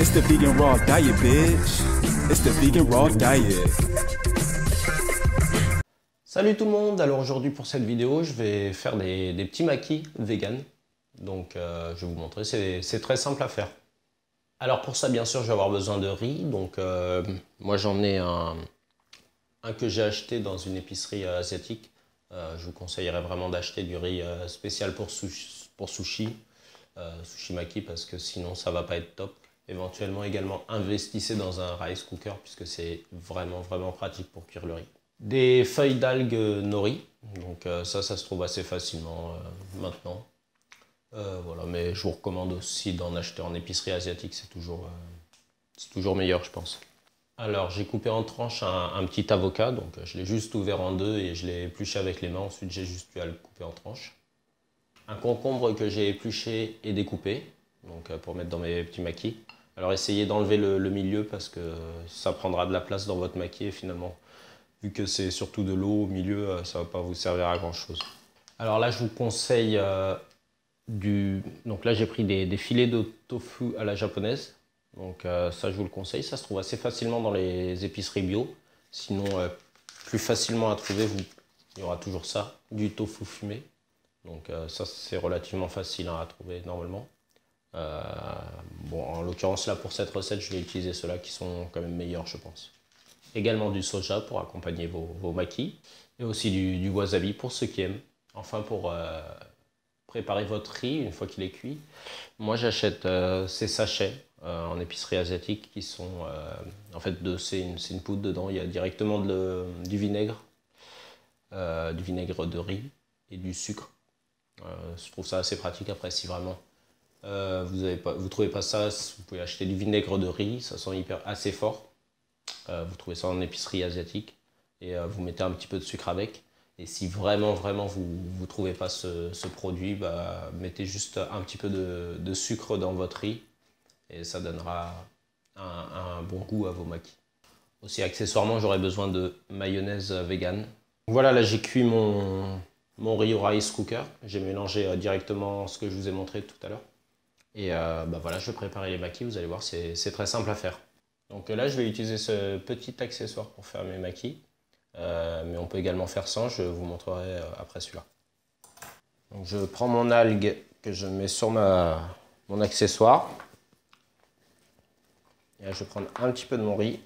It's the vegan raw diet, bitch. It's the vegan raw diet. Salut tout le monde, alors aujourd'hui pour cette vidéo je vais faire des petits maquis vegan. Donc je vais vous montrer, c'est très simple à faire. Alors pour ça bien sûr je vais avoir besoin de riz. Donc moi j'en ai un que j'ai acheté dans une épicerie asiatique. Je vous conseillerais vraiment d'acheter du riz spécial pour sushi, sushi maki, parce que sinon ça va pas être top. Éventuellement également investissez dans un rice cooker puisque c'est vraiment pratique pour cuire le riz. Des feuilles d'algues nori, donc ça se trouve assez facilement maintenant. Voilà, mais je vous recommande aussi d'en acheter en épicerie asiatique, c'est toujours meilleur je pense. Alors j'ai coupé en tranches un petit avocat, donc je l'ai juste ouvert en deux et je l'ai épluché avec les mains, ensuite j'ai juste eu à le couper en tranches. Un concombre que j'ai épluché et découpé, donc pour mettre dans mes petits maquis. Alors essayez d'enlever le milieu parce que ça prendra de la place dans votre maquis et finalement, vu que c'est surtout de l'eau au milieu, ça ne va pas vous servir à grand chose. Alors là je vous conseille donc là j'ai pris des filets de tofu à la japonaise. Donc ça je vous le conseille, ça se trouve assez facilement dans les épiceries bio. Sinon plus facilement à trouver, il y aura toujours ça, du tofu fumé. Donc ça c'est relativement facile à trouver normalement. Bon, en l'occurrence là pour cette recette je vais utiliser ceux-là qui sont quand même meilleurs je pense. Également du soja pour accompagner vos maquis. Et aussi du wasabi pour ceux qui aiment. Enfin pour préparer votre riz une fois qu'il est cuit. Moi j'achète ces sachets en épicerie asiatique qui sont en fait c'est une poudre dedans, il y a directement du vinaigre de riz et du sucre. Je trouve ça assez pratique. Après si vraiment vous trouvez pas ça, vous pouvez acheter du vinaigre de riz, ça sent assez fort. Vous trouvez ça en épicerie asiatique et vous mettez un petit peu de sucre avec. Et si vraiment vous ne trouvez pas ce produit, bah, mettez juste un petit peu de sucre dans votre riz et ça donnera un bon goût à vos maquis. Aussi accessoirement, j'aurai besoin de mayonnaise vegan. Voilà, là j'ai cuit mon riz au rice cooker. J'ai mélangé directement ce que je vous ai montré tout à l'heure. Et bah voilà, je vais préparer les maquis, vous allez voir, c'est très simple à faire. Donc là, je vais utiliser ce petit accessoire pour faire mes maquis. Mais on peut également faire sans, je vous montrerai après celui-là. Donc je prends mon algue que je mets sur mon accessoire. Et là, je vais prendre un petit peu de mon riz.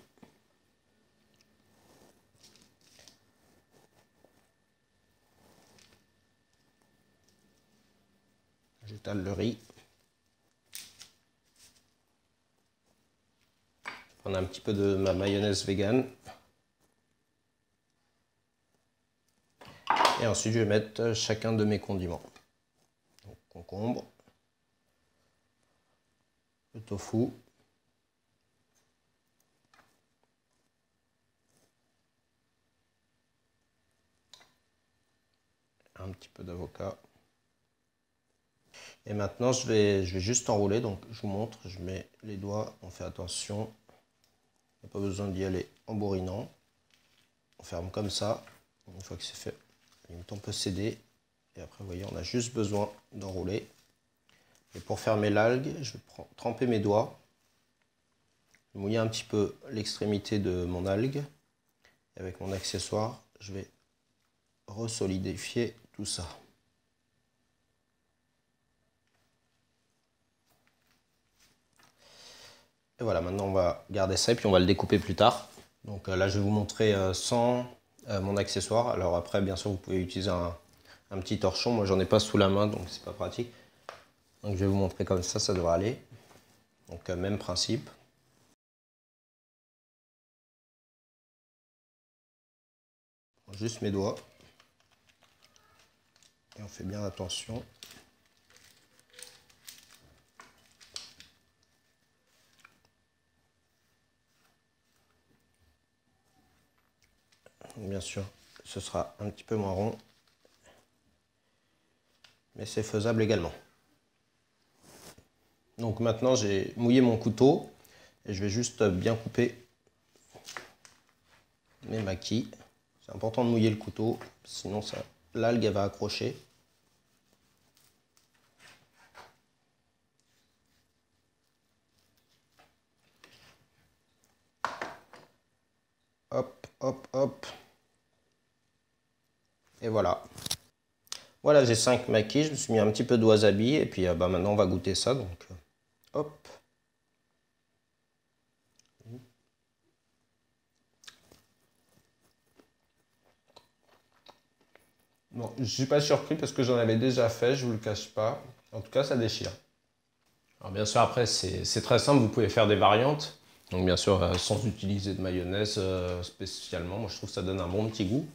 J'étale le riz. Je vais prendre un petit peu de ma mayonnaise vegan. Et ensuite, je vais mettre chacun de mes condiments. Donc, concombre, le tofu, un petit peu d'avocat. Et maintenant, je vais juste enrouler. Donc, je vous montre, je mets les doigts, on fait attention. Il n'y a pas besoin d'y aller en bourrinant. On ferme comme ça. Une fois que c'est fait, on peut céder. Et après, vous voyez, on a juste besoin d'enrouler. Et pour fermer l'algue, je vais tremper mes doigts, mouiller un petit peu l'extrémité de mon algue. Et avec mon accessoire, je vais resolidifier tout ça. Et voilà, maintenant on va garder ça et puis on va le découper plus tard. Donc là, je vais vous montrer sans mon accessoire. Alors après, bien sûr, vous pouvez utiliser un petit torchon. Moi, j'en ai pas sous la main, donc c'est pas pratique. Donc je vais vous montrer comme ça devrait aller. Donc même principe. Juste mes doigts. Et on fait bien attention. Bien sûr, ce sera un petit peu moins rond. Mais c'est faisable également. Donc maintenant, j'ai mouillé mon couteau. Et je vais juste bien couper mes maquis. C'est important de mouiller le couteau, sinon l'algue va accrocher. Hop, hop, hop. Et voilà. Voilà, j'ai 5 maquis. Je me suis mis un petit peu de wasabi. Et puis bah, maintenant, on va goûter ça. Donc, hop. Bon, je suis pas surpris parce que j'en avais déjà fait, je vous le cache pas. En tout cas, ça déchire. Alors bien sûr, après, c'est très simple, vous pouvez faire des variantes. Donc bien sûr, sans utiliser de mayonnaise spécialement, moi je trouve que ça donne un bon petit goût.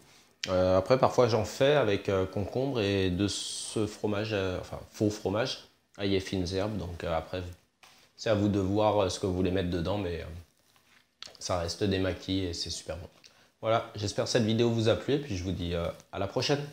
Après, parfois j'en fais avec concombre et de ce fromage, enfin faux fromage, ail et fines herbes. Donc après, c'est à vous de voir ce que vous voulez mettre dedans, mais ça reste des maquis et c'est super bon. Voilà, j'espère que cette vidéo vous a plu et puis je vous dis à la prochaine.